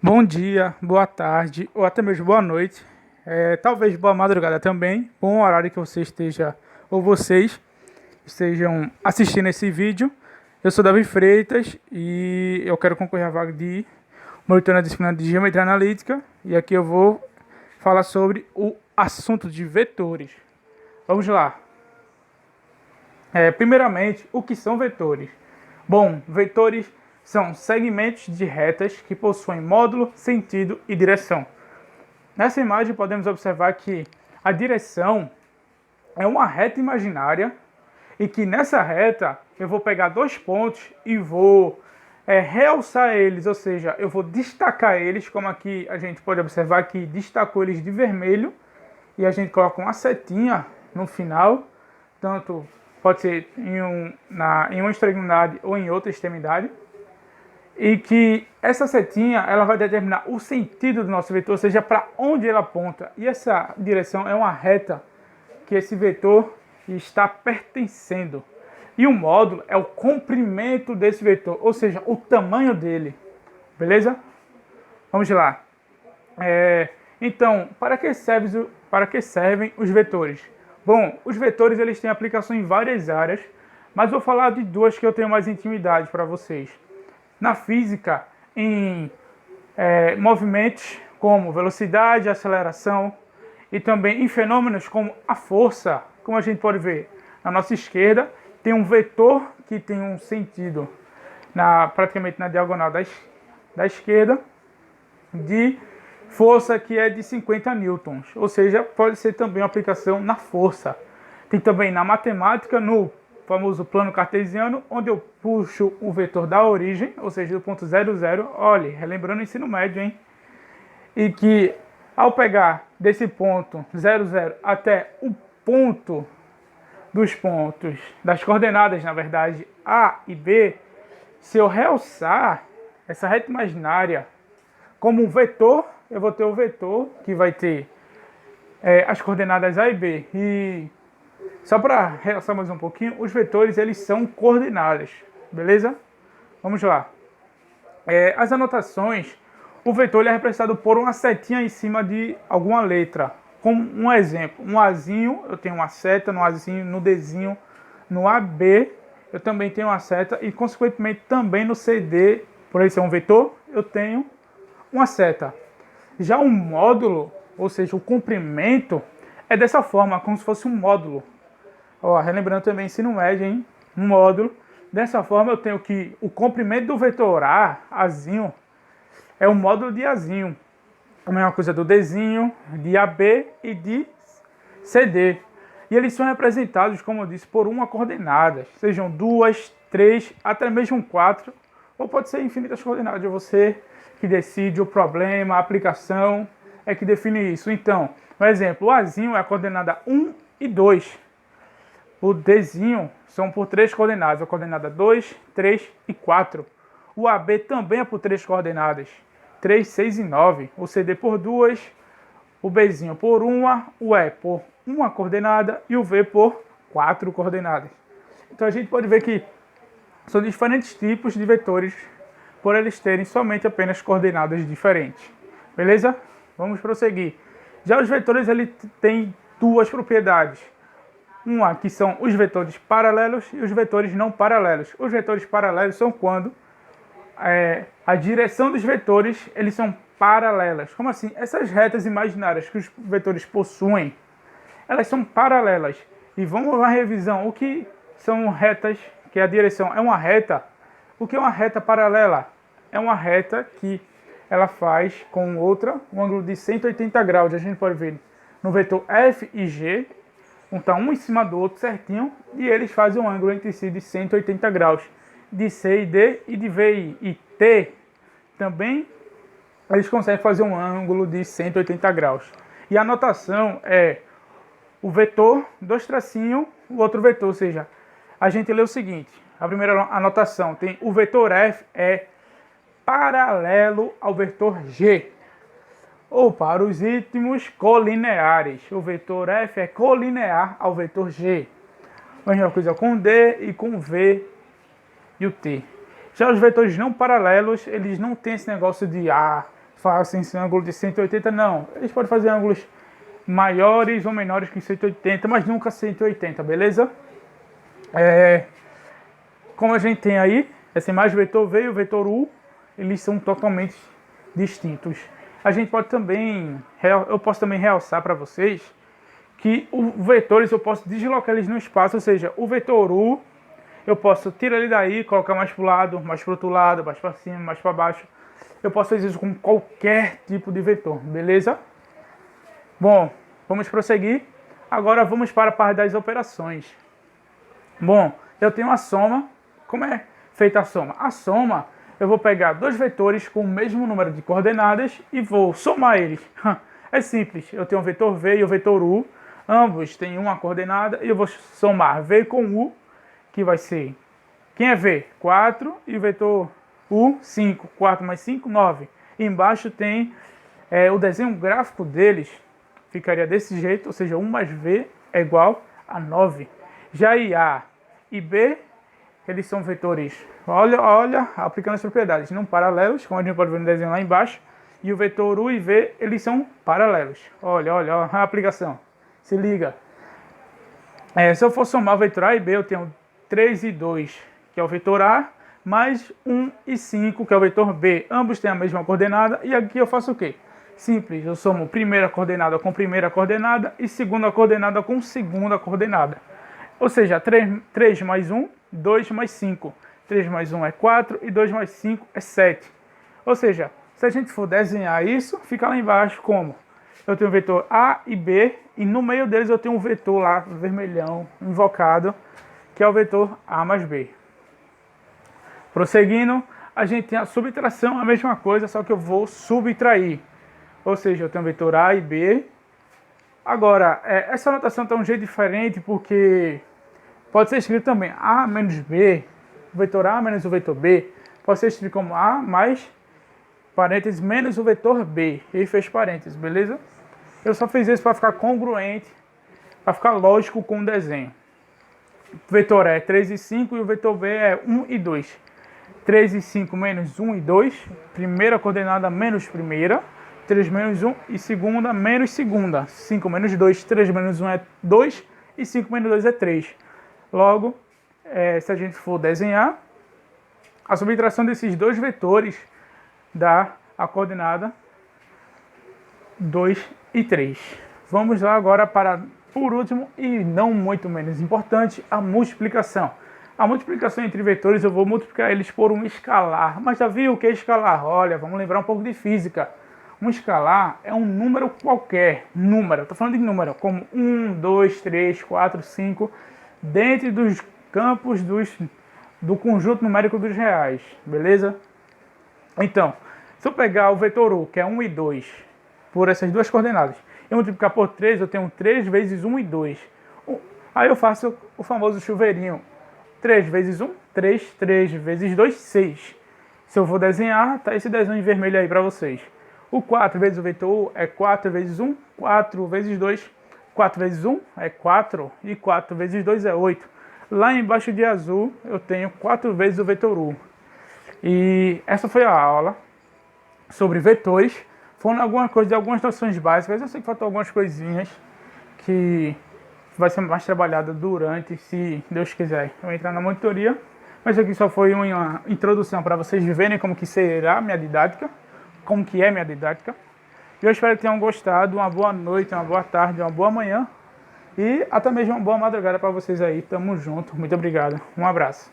Bom dia, boa tarde ou até mesmo boa noite. Talvez boa madrugada também. Bom horário que você esteja ou vocês estejam assistindo esse vídeo. Eu sou Davi Freitas e eu quero concorrer à vaga de monitor na disciplina de Geometria Analítica. E aqui eu vou falar sobre o assunto de vetores. Vamos lá. Primeiramente, o que são vetores? Bom, vetores são segmentos de retas que possuem módulo, sentido e direção. Nessa imagem podemos observar que a direção é uma reta imaginária e que nessa reta eu vou pegar dois pontos e vou realçar eles, ou seja, eu vou destacar eles, como aqui a gente pode observar que destacou eles de vermelho e a gente coloca uma setinha no final, tanto pode ser em uma extremidade ou em outra extremidade. E que essa setinha ela vai determinar o sentido do nosso vetor, ou seja, para onde ele aponta. E essa direção é uma reta que esse vetor está pertencendo. E o módulo é o comprimento desse vetor, ou seja, o tamanho dele. Beleza? Vamos lá. Então, para que servem os vetores? Bom, os vetores eles têm aplicação em várias áreas, mas vou falar de duas que eu tenho mais intimidade para vocês. Na física, em movimentos como velocidade, aceleração e também em fenômenos como a força, como a gente pode ver na nossa esquerda, tem um vetor que tem um sentido praticamente na diagonal da esquerda de força que é de 50 newtons, ou seja, pode ser também uma aplicação na força. Tem também na matemática, no famoso plano cartesiano, onde eu puxo o vetor da origem, ou seja, do ponto 0, 0, olha, relembrando o ensino médio, hein? E que ao pegar desse ponto 0, 0 até o ponto dos pontos, das coordenadas, na verdade, A e B, se eu realçar essa reta imaginária como um vetor, eu vou ter o vetor que vai ter as coordenadas A e B. E só para realçar mais um pouquinho, os vetores eles são coordenadas, beleza? Vamos lá. As anotações, o vetor ele é representado por uma setinha em cima de alguma letra. Como um exemplo, um Azinho, eu tenho uma seta no Azinho, no Dzinho, no AB, eu também tenho uma seta e consequentemente também no CD, por ele ser um vetor, eu tenho uma seta. Já um módulo, ou seja, o comprimento, é dessa forma, como se fosse um módulo. Relembrando também ensino médio, hein? Um módulo. Dessa forma eu tenho que o comprimento do vetor A, Azinho, é o módulo de Azinho. A mesma coisa do Dzinho, de AB e de CD. E eles são representados, como eu disse, por uma coordenada. Sejam duas, três, até mesmo quatro. Ou pode ser infinitas coordenadas. É você que decide o problema, a aplicação é que define isso. Então, por exemplo, o Azinho é a coordenada 1 e 2. O Dzinho são por 3 coordenadas, a coordenada 2, 3 e 4. O AB também é por 3 coordenadas, 3, 6 e 9. O CD por 2, o Bzinho por 1, o E por 1 coordenada e o V por 4 coordenadas. Então a gente pode ver que são diferentes tipos de vetores, por eles terem somente apenas coordenadas diferentes. Beleza? Vamos prosseguir. Já os vetores ele têm duas propriedades. Uma que são os vetores paralelos e os vetores não paralelos. Os vetores paralelos são quando a direção dos vetores eles são paralelas. Como assim? Essas retas imaginárias que os vetores possuem, elas são paralelas. E vamos uma revisão. O que são retas, que a direção é uma reta? O que é uma reta paralela? É uma reta que ela faz com outra um ângulo de 180 graus. A gente pode ver no vetor F e G, então um em cima do outro certinho, e eles fazem um ângulo entre si de 180 graus. De C e D e de V e T também eles conseguem fazer um ângulo de 180 graus. E a notação é o vetor, dois tracinhos, o outro vetor, ou seja, a gente lê o seguinte, a primeira anotação tem o vetor F é paralelo ao vetor G. Ou para os ritmos colineares, o vetor F é colinear ao vetor G. A mesma coisa com D e com V e o T. Já os vetores não paralelos, eles não têm esse negócio de fazem esse ângulo de 180, não. Eles podem fazer ângulos maiores ou menores que 180, mas nunca 180, beleza? Como a gente tem aí, essa imagem vetor V e o vetor U, eles são totalmente distintos. A gente pode também, eu posso também realçar para vocês que os vetores eu posso deslocar eles no espaço, ou seja, o vetor U eu posso tirar ele daí, colocar mais para o lado, mais para o outro lado, mais para cima, mais para baixo. Eu posso fazer isso com qualquer tipo de vetor, beleza? Bom, vamos prosseguir. Agora vamos para a parte das operações. Bom, eu tenho a soma. Como é feita a soma? A soma, eu vou pegar dois vetores com o mesmo número de coordenadas e vou somar eles. É simples, eu tenho o vetor V e o vetor U. Ambos têm uma coordenada e eu vou somar V com U, que vai ser... Quem é V? 4 e o vetor U, 5. 4 mais 5, 9. E embaixo tem o desenho gráfico deles. Ficaria desse jeito, ou seja, 1 mais V é igual a 9. Já aí A e B, eles são vetores, olha, aplicando as propriedades, não paralelos, como a gente pode ver no desenho lá embaixo. E o vetor U e V, eles são paralelos. Olha a aplicação. Se liga. Se eu for somar o vetor A e B, eu tenho 3 e 2, que é o vetor A, mais 1 e 5, que é o vetor B. Ambos têm a mesma coordenada. E aqui eu faço o quê? Simples, eu somo primeira coordenada com primeira coordenada e segunda coordenada com segunda coordenada. Ou seja, 3 mais 1, 2 mais 5. 3 mais 1 é 4 e 2 mais 5 é 7. Ou seja, se a gente for desenhar isso, fica lá embaixo como? Eu tenho o vetor A e B e no meio deles eu tenho um vetor lá, vermelhão, invocado, que é o vetor A mais B. Prosseguindo, a gente tem a subtração, a mesma coisa, só que eu vou subtrair. Ou seja, eu tenho o vetor A e B. Agora, essa notação está um jeito diferente porque pode ser escrito também A menos B, o vetor A menos o vetor B. Pode ser escrito como A mais parênteses menos o vetor B. E fez parênteses, beleza? Eu só fiz isso para ficar congruente, para ficar lógico com o desenho. O vetor A é 3 e 5 e o vetor B é 1 e 2. 3 e 5 menos 1 e 2, primeira coordenada menos primeira, 3 menos 1 e segunda menos segunda. 5 menos 2, 3 menos 1 é 2 e 5 menos 2 é 3. Logo, se a gente for desenhar, a subtração desses dois vetores dá a coordenada 2 e 3. Vamos lá agora para, por último e não muito menos importante, a multiplicação. A multiplicação entre vetores eu vou multiplicar eles por um escalar. Mas já viu o que é escalar? Olha, vamos lembrar um pouco de física. Um escalar é um número qualquer. Número, estou falando de número, como 1, 2, 3, 4, 5, dentro dos campos do conjunto numérico dos reais. Beleza? Então, se eu pegar o vetor U, que é 1 e 2, por essas duas coordenadas, e multiplicar por 3, eu tenho 3 vezes 1 e 2. Aí eu faço o famoso chuveirinho. 3 vezes 1, 3. 3 vezes 2, 6. Se eu vou desenhar, tá esse desenho em vermelho aí para vocês. O 4 vezes o vetor U é 4 vezes 1, 4 vezes 2. 4 vezes 1 é 4 e 4 vezes 2 é 8. Lá embaixo de azul eu tenho 4 vezes o vetor U. E essa foi a aula sobre vetores. Foram alguma coisa de algumas noções básicas. Eu sei que faltou algumas coisinhas que vai ser mais trabalhada durante, se Deus quiser, eu entrar na monitoria. Mas aqui só foi uma introdução para vocês verem como que será a minha didática, como que é a minha didática. Eu espero que tenham gostado. Uma boa noite, uma boa tarde, uma boa manhã e até mesmo uma boa madrugada para vocês aí. Tamo junto. Muito obrigado. Um abraço.